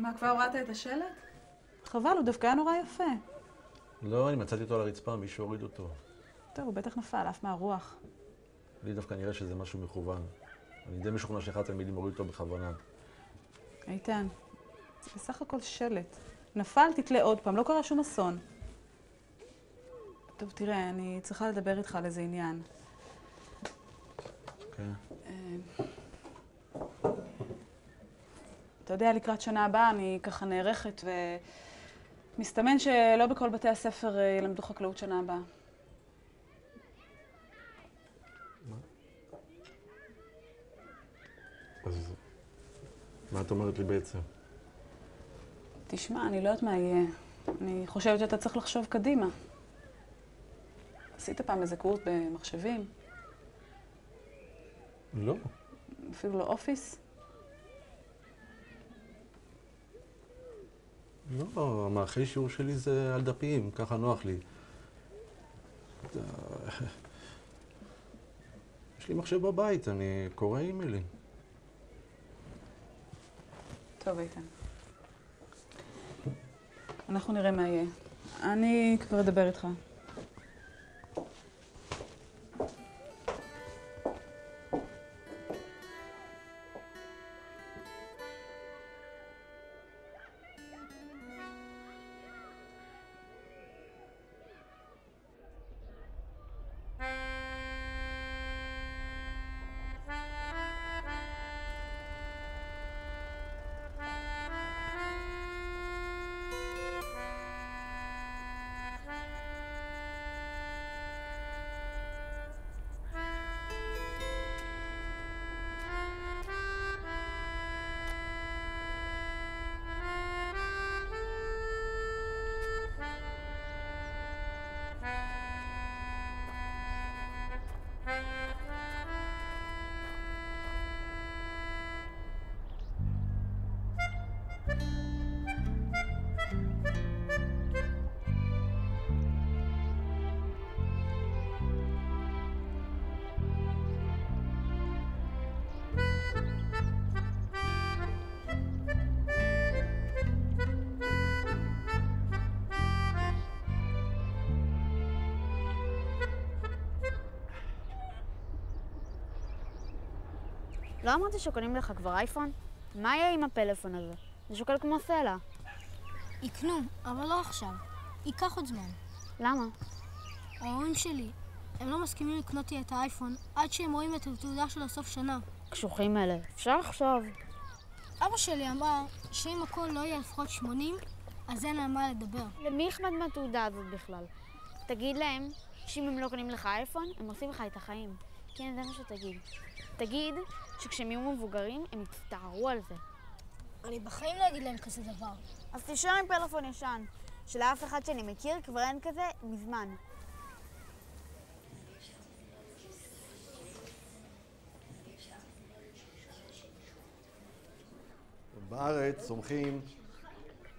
מה, כבר הורדת את השלט? חבל, הוא דווקא היה נורא יפה. לא, אני מצאתי אותו על הרצפה, מישהו הוריד אותו. טוב, הוא בטח נפל, עף מהרוח. לי דווקא נראה שזה משהו מכוון. אני די משוכנע שאחד התלמידים הוריד אותו בכוונה. איתן, זה בסך הכל שלט. נפל, תתלה עוד פעם, לא קרה שום אסון. טוב, תראה, אני צריכה לדבר איתך על איזה עניין. כן. אתה יודע, לקראת שנה הבאה אני ככה נערכת, ומסתמן שלא בכל בתי הספר ילמדו חקלאות שנה הבאה. מה? אז מה את אומרת לי בעצם? תשמע, אני לא יודעת מה יהיה. אני חושבת שאתה צריך לחשוב קדימה. עשית פעם איזה קורס במחשבים? לא. אפילו לא אופיס? לא, המערכי שיעור שלי זה על דפים, ככה נוח לי. יש לי מחשב בבית, אני קורא אימיילים. טוב, איתן. אנחנו נראה מה יהיה. אני כבר אדבר איתך. לא אמרתי שקונים לך כבר אייפון? מה יהיה עם הפלאפון הזה? זה שוקל כמו סלע. יקנו, אבל לא עכשיו. ייקח עוד זמן. למה? ההורים שלי, הם לא מסכימים לקנות לי את האייפון עד שהם רואים את התעודה של הסוף שנה. קשוחים אלה, אפשר לחשוב. אבא שלי אמר שאם הכל לא יהיה לפחות 80, אז אין על מה לדבר. למי אכפת מהתעודה הזאת בכלל? תגיד להם שאם הם לא קונים לך אייפון, הם עושים לך את החיים. כן, זה מה שתגיד. תגיד שכשהם יהיו מבוגרים, הם יצטערו על זה. אני בחיים לא אגיד להם כזה דבר. אז תישאר עם פלאפון ישן, שלאף אחד שאני מכיר כבר אין כזה מזמן. בארץ צומחים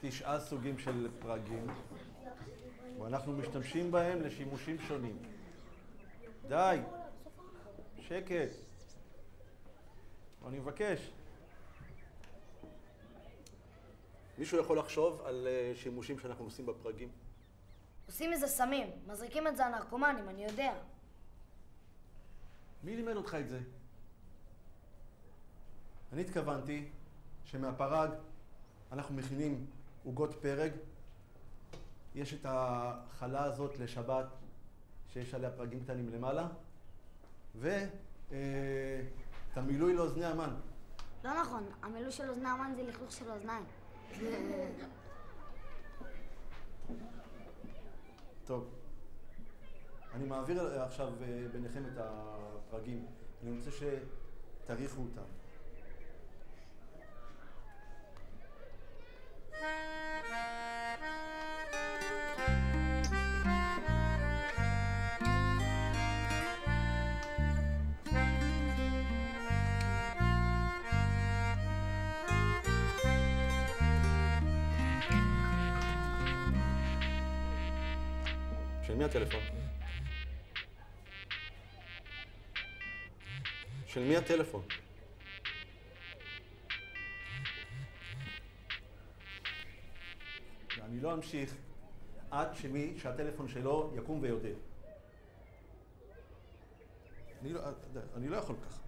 9 סוגים של פרגים, ואנחנו משתמשים בהם לשימושים שונים. די, שקט. אני מבקש. מישהו יכול לחשוב על שימושים שאנחנו עושים בפרגים? עושים איזה סמים, מזריקים את זה הנרקומנים, אני יודע. מי לימד אותך את זה? אני התכוונתי שמהפרג אנחנו מכינים עוגות פרג. יש את החלה הזאת לשבת שיש עליה פרגים קטנים למעלה, ואת המילוי לאוזני המן. לא נכון, המילוי של אוזני המן זה לכלוך של אוזניים. טוב, אני מעביר עכשיו ביניכם את הפרגים. אני רוצה שתריחו אותם. של מי הטלפון? של מי הטלפון? אני לא אמשיך עד שמי שהטלפון שלו יקום ויודה. אני לא יכול ככה.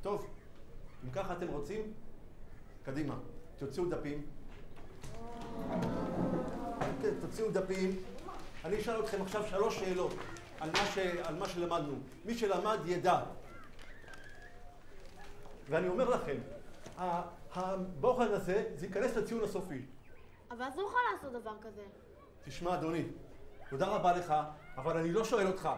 טוב, אם ככה אתם רוצים, קדימה, תוציאו דפים. כן, תוציאו דפים. אני אשאל אתכם עכשיו 3 שאלות על מה שלמדנו. מי שלמד ידע. ואני אומר לכם, הבוחן הזה, זה ייכנס לציון הסופי. אבל אז נוכל לעשות דבר כזה. תשמע, אדוני, תודה רבה לך, אבל אני לא שואל אותך.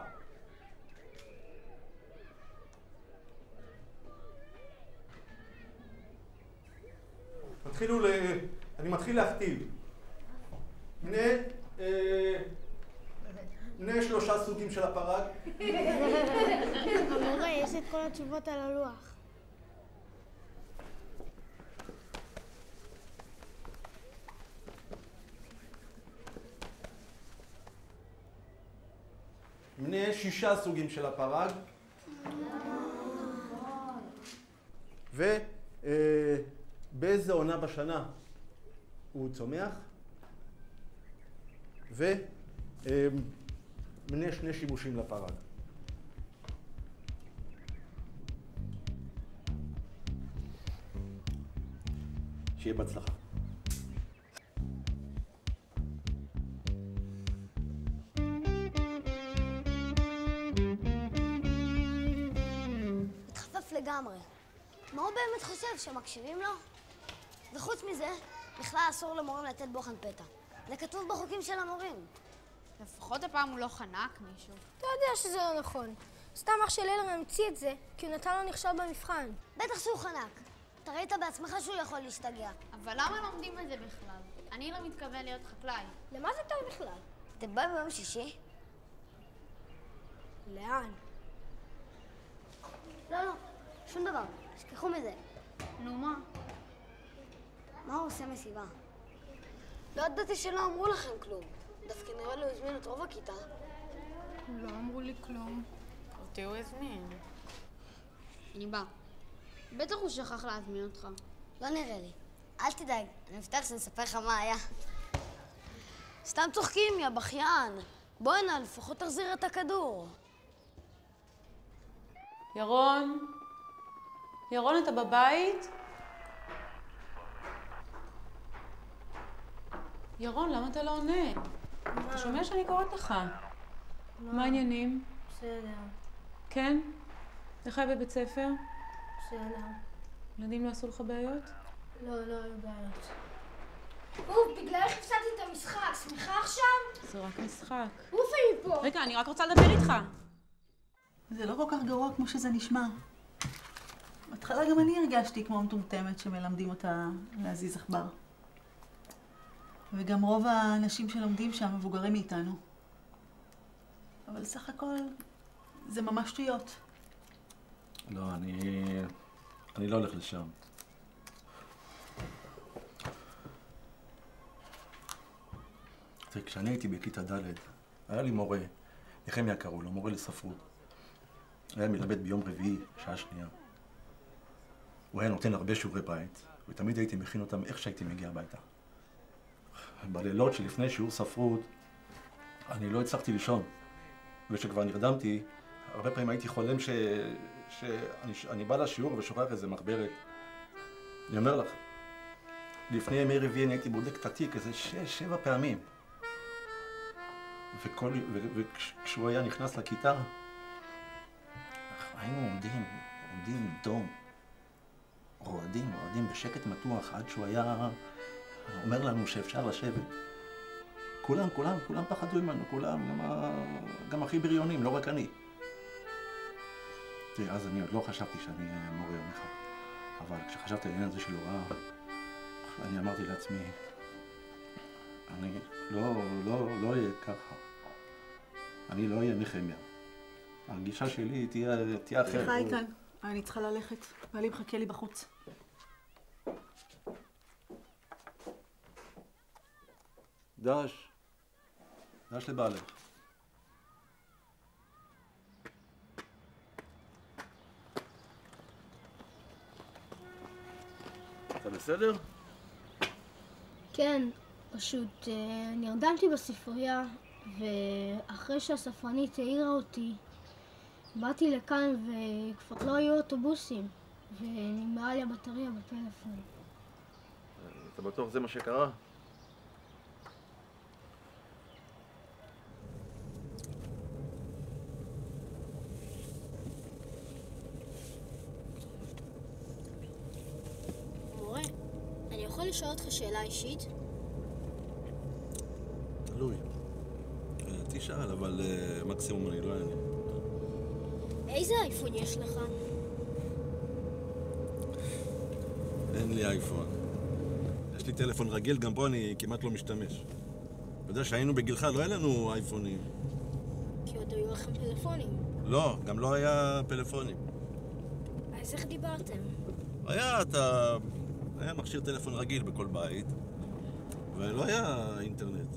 אני מתחיל להכתיב. מנה 3 סוגים של הפרג. המורה, יש את כל התשובות על הלוח. מנה 6 סוגים של הפרג. ובאיזה עונה בשנה הוא צומח. ומנה 2 שימושים לפרג. שיהיה בהצלחה. התחפף לגמרי. מה הוא באמת חושב, שמקשיבים לו? וחוץ מזה, בכלל אסור למורים לתת בוחן פתע. זה כתוב בחוקים של המורים. לפחות הפעם הוא לא חנק מישהו. אתה יודע שזה לא נכון. סתם אח של אלר המציא את זה, כי הוא נתן לו נכשל במבחן. בטח שהוא חנק. אתה ראית בעצמך שהוא יכול להשתגע. אבל למה לומדים את זה בכלל? אני לא מתכוון להיות חקלאי. למה זה טוב בכלל? אתם באים ביום שישי? לאן? לא, שום דבר. שכחו מזה. נו מה? מה הוא עושה מסיבה? לא ידעתי שלא אמרו לכם כלום. דווקא נראה לי הוא הזמין את רוב הכיתה. לא אמרו לי כלום. אותי הוא הזמין. אני בא. בטח הוא שכח להזמין אותך. לא נראה לי. אל תדאג, אני מבטיח שאני אספר לך מה היה. סתם צוחקים, יא בכיין. בוא הנה, לפחות תחזיר את הכדור. ירון? ירון, אתה בבית? ירון, למה אתה לא עונה? אתה שומע שאני קוראת לך? מה העניינים? בסדר. כן? איך היה בבית ספר? בסדר. ילדים לא עשו לך בעיות? לא היו בעיות. אוף, בגללך הפסדתי את המשחק. שמחה עכשיו? זה רק משחק. עוף אני פה. רגע, אני רק רוצה לדבר איתך. זה לא כל כך גרוע כמו שזה נשמע. בהתחלה גם אני הרגשתי כמו מטומטמת שמלמדים אותה להזיז עכבר. וגם רוב האנשים שלומדים שם מבוגרים מאיתנו. אבל סך הכל זה ממש שטויות. לא, אני לא הולך לשם. תראה, כשאני הייתי בכיתה ד', היה לי מורה, נחמיה קראו לו, מורה לספרות. היה מלמד ביום רביעי, שעה שנייה. הוא היה נותן הרבה שיעורי בית, ותמיד הייתי מכין אותם איך שהייתי מגיע הביתה. בלילות שלפני שיעור ספרות, אני לא הצלחתי לישון. וכשכבר נרדמתי, הרבה פעמים הייתי חולם שאני בא לשיעור ושוכח איזה מחברת. אני אומר לך, לפני ימי רביעי אני הייתי בודק את התיק איזה 6-7 פעמים. וכשהוא היה נכנס לכיתה, היינו עומדים דום, רועדים בשקט מתוח עד שהוא היה אומר לנו שאפשר לשבת. כולם פחדו ממנו, גם הכי בריונים, לא רק אני. תראי, אז אני עוד לא חשבתי שאני מורה יום אחד. אבל כשחשבתי על העניין הזה של הוראה, אני אמרתי לעצמי, אני לא אהיה ככה. אני לא אהיה נחמיה. הגישה שלי תהיה אחרת. סליחה איתן, אני צריכה ללכת. בעלי מחכה לי בחוץ. דש לבעלך. בסדר? כן, פשוט נרדמתי בספרייה, ואחרי שהספרנית העירה אותי, באתי לכאן וכבר לא היו אוטובוסים, ונגמרה לי הבטריה בפלאפון. אתה בטוח זה מה שקרה? מורה, אני יכול לשאול אותך שאלה אישית? תלוי. תשאל, אבל מקסימום אני לא אענה. איזה אייפון יש לך? אין לי אייפון. יש לי טלפון רגיל, גם בו אני כמעט לא משתמש. אתה יודע שהיינו בגילך, לא היה לנו אייפונים. כי עוד היו לכם פלאפונים. לא, גם לא היה פלאפונים. אז איך דיברתם? היה מכשיר טלפון רגיל בכל בית, ולא היה אינטרנט.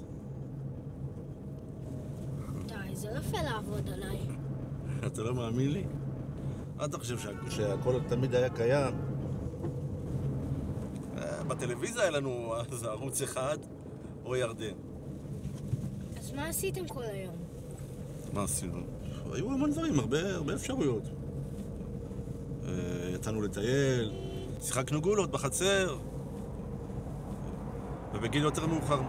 די, זה לא יפה לעבוד עליי. אתה לא מאמין לי? אתה חושב שהכל תמיד היה קיים? בטלוויזיה היה לנו אז ערוץ אחד או ירדן. אז מה עשיתם כל היום? מה עשינו? היו המון דברים, הרבה אפשרויות. יצאנו לטייל, שיחקנו גולות בחצר, ובגיל יותר מאוחר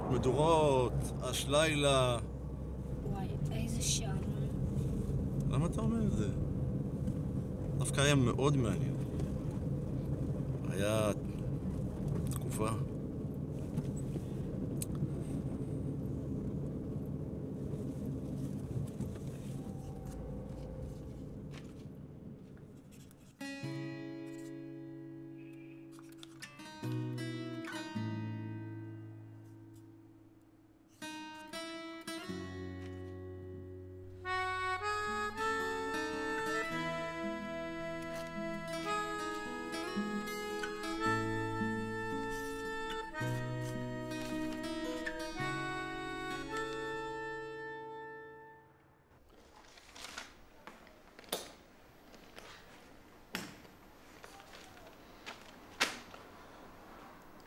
מדורות, לילה. וואי, איזה שעמום. למה אתה אומר את זה? דווקא היה מאוד מעניין. היה תקופה.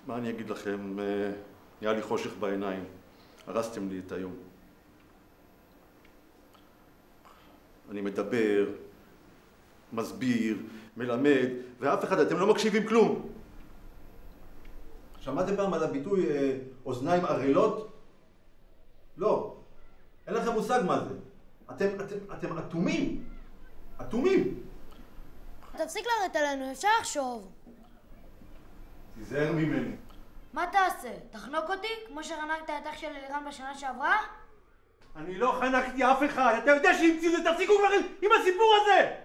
מה אני אגיד לכם? נהיה לי חושך בעיניים. הרסתם לי את היום. אני מדבר, מסביר, מלמד, ואף אחד, אתם לא מקשיבים כלום. שמעתם פעם על הביטוי אוזניים ערלות? לא. אין לכם מושג מה זה. אתם אטומים. אטומים. תפסיק לרדת עלינו, אפשר לחשוב. תיזהר ממני. מה תעשה? תחנוק אותי? כמו שחנקת את אח של אלירן בשנה שעברה? אני לא חנקתי אף אחד, אתה יודע שהמציאו זה, תפסיקו כבר עם הסיפור הזה!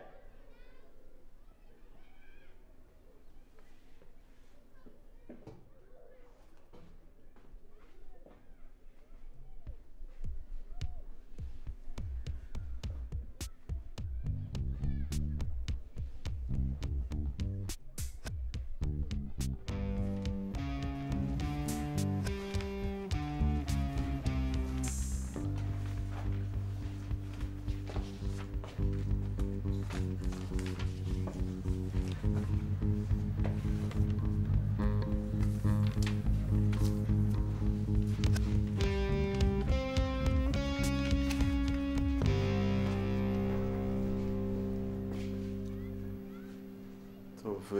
טוב,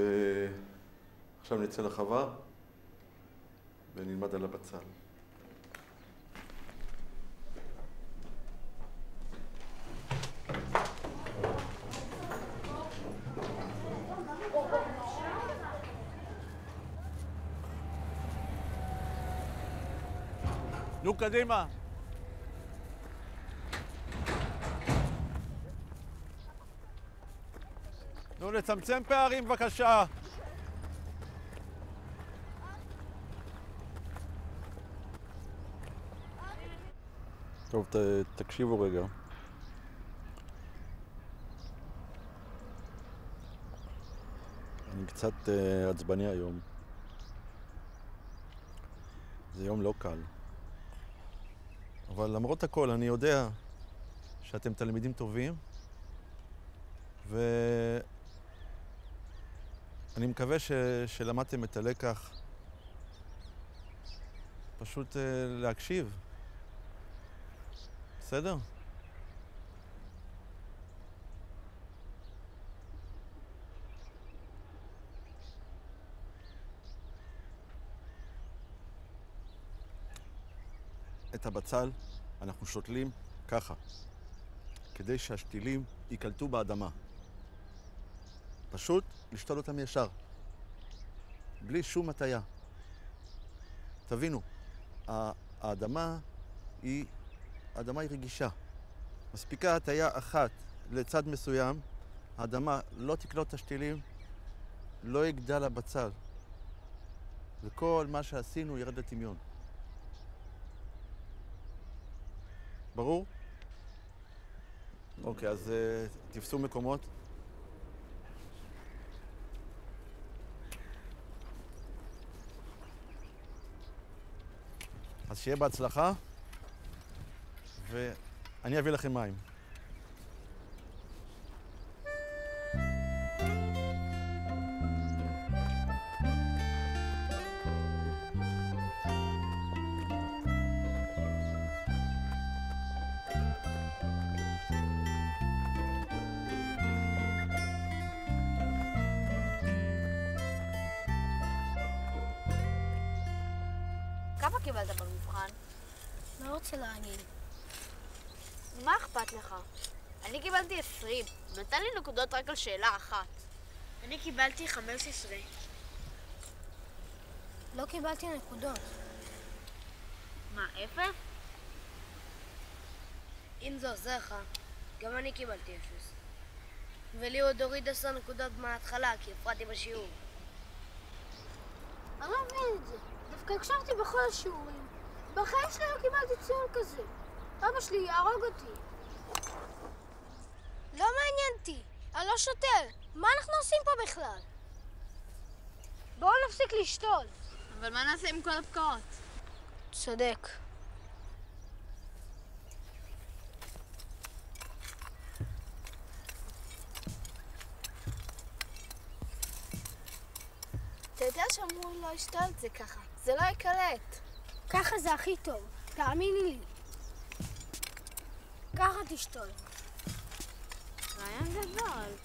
עכשיו נצא לחווה ונלמד על הבצל. נו, קדימה. נו, לצמצם פערים בבקשה. טוב, תקשיבו רגע. אני קצת עצבני היום. זה יום לא קל. אבל למרות הכל, אני יודע שאתם תלמידים טובים, אני מקווה שלמדתם את הלקח. פשוט להקשיב. בסדר? את הבצל אנחנו שותלים ככה, כדי שהשתילים ייקלטו באדמה. פשוט לשתול אותם ישר, בלי שום הטיה. תבינו, האדמה היא רגישה. מספיקה הטיה אחת לצד מסוים, האדמה לא תקלוט את השתילים, לא יגדל הבצל. וכל מה שעשינו ירד לטמיון. ברור? אוקיי, אז תפסו מקומות. אז שיהיה בהצלחה, ואני אביא לכם מים. כמה קיבלת במבחן? לא רוצה להגיד. מה אכפת לך? אני קיבלתי 20. נתן לי נקודות רק על שאלה אחת. אני קיבלתי 15. לא קיבלתי נקודות. מה, אפס? אם זה עוזר לך, גם אני קיבלתי 0. ולי עוד הוריד 10 נקודות מההתחלה, כי הפרעתי בשיעור. אני לא מבין את זה. דווקא הקשבתי בכל השיעורים. בחיים שלי לא קיבלתי ציון כזה. אבא שלי יהרוג אותי. לא מעניין אותי. אני לא שוטר. מה אנחנו עושים פה בכלל? בואו נפסיק לשתול. אבל מה נעשה עם כל הפקעות? צודק. אתה יודע שאמרו לא לשתול את זה ככה. זה לא יקלט. ככה זה הכי טוב. תאמיני לי. ככה תשתול. רעיון גדול.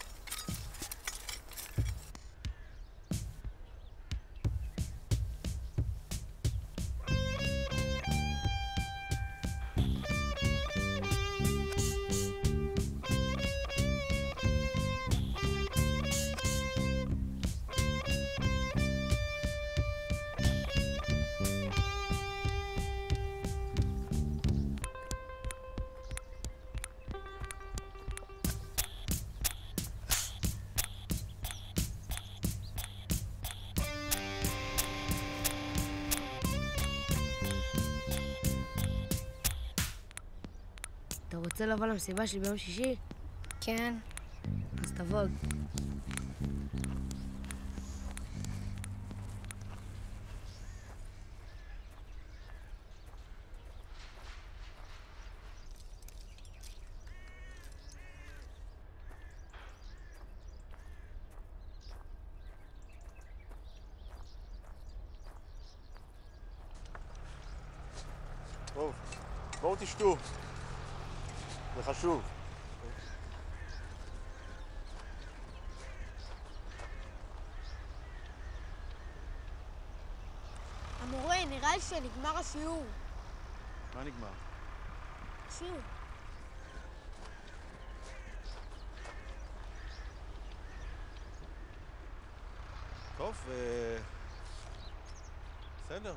אתה רוצה לבוא למסיבה שלי ביום שישי? כן. אז תבוא. טוב, בואו תשתו. זה חשוב. המורה, נראה לי שנגמר השיעור. מה נגמר? שיעור. טוב, בסדר.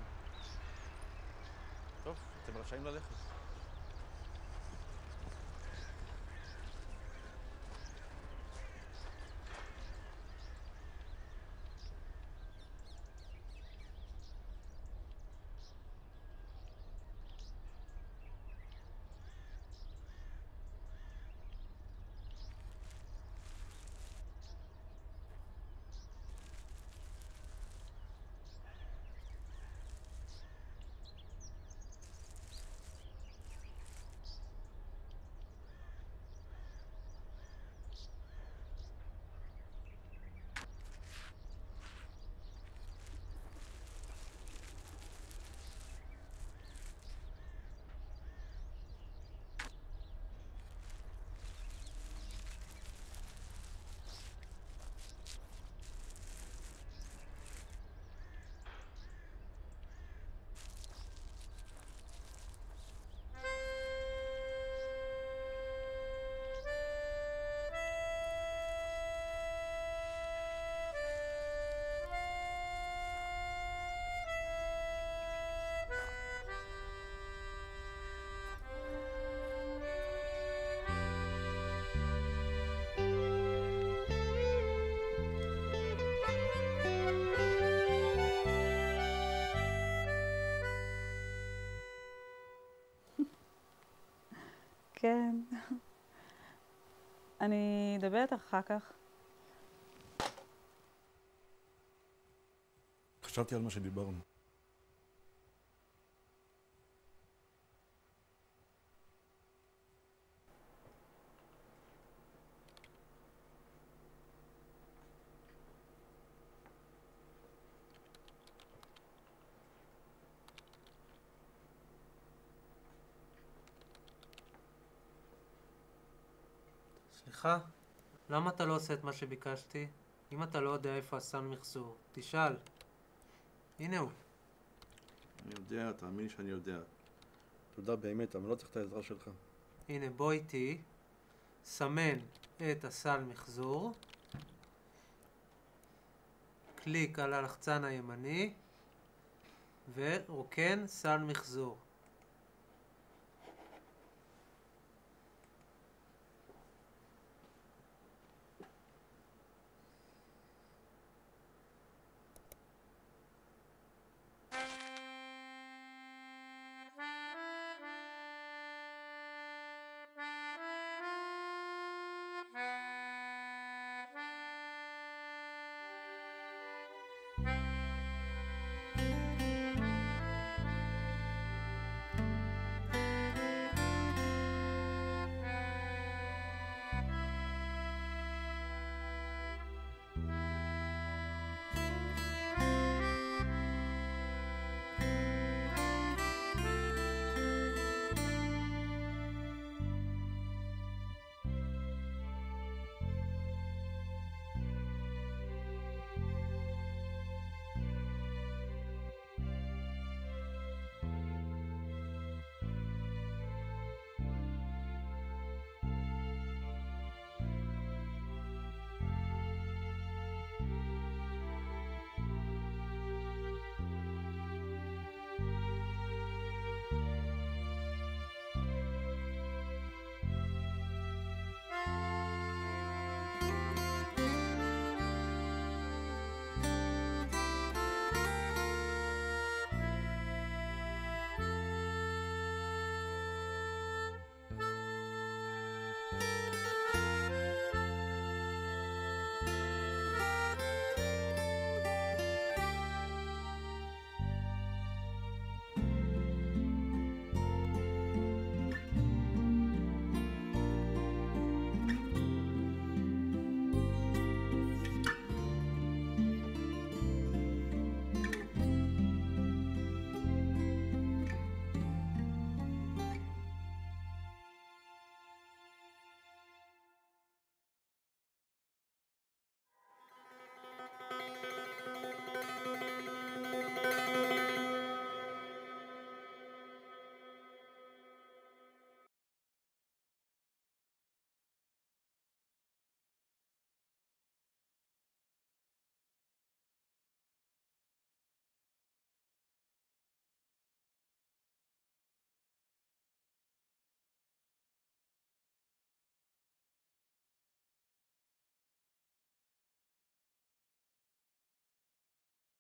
טוב, אתם רשאים ללכת. כן. אני אדבר איתך אחר כך. חשבתי על מה שדיברנו. סליחה? למה אתה לא עושה את מה שביקשתי? אם אתה לא יודע איפה הסל מחזור, תשאל. הנה הוא. אני יודע, תאמין שאני יודע. תודה באמת, אבל לא צריך את העזרה שלך. הנה, בוא איתי. סמן את הסל מחזור. קליק על הלחצן הימני. ורוקן סל מחזור.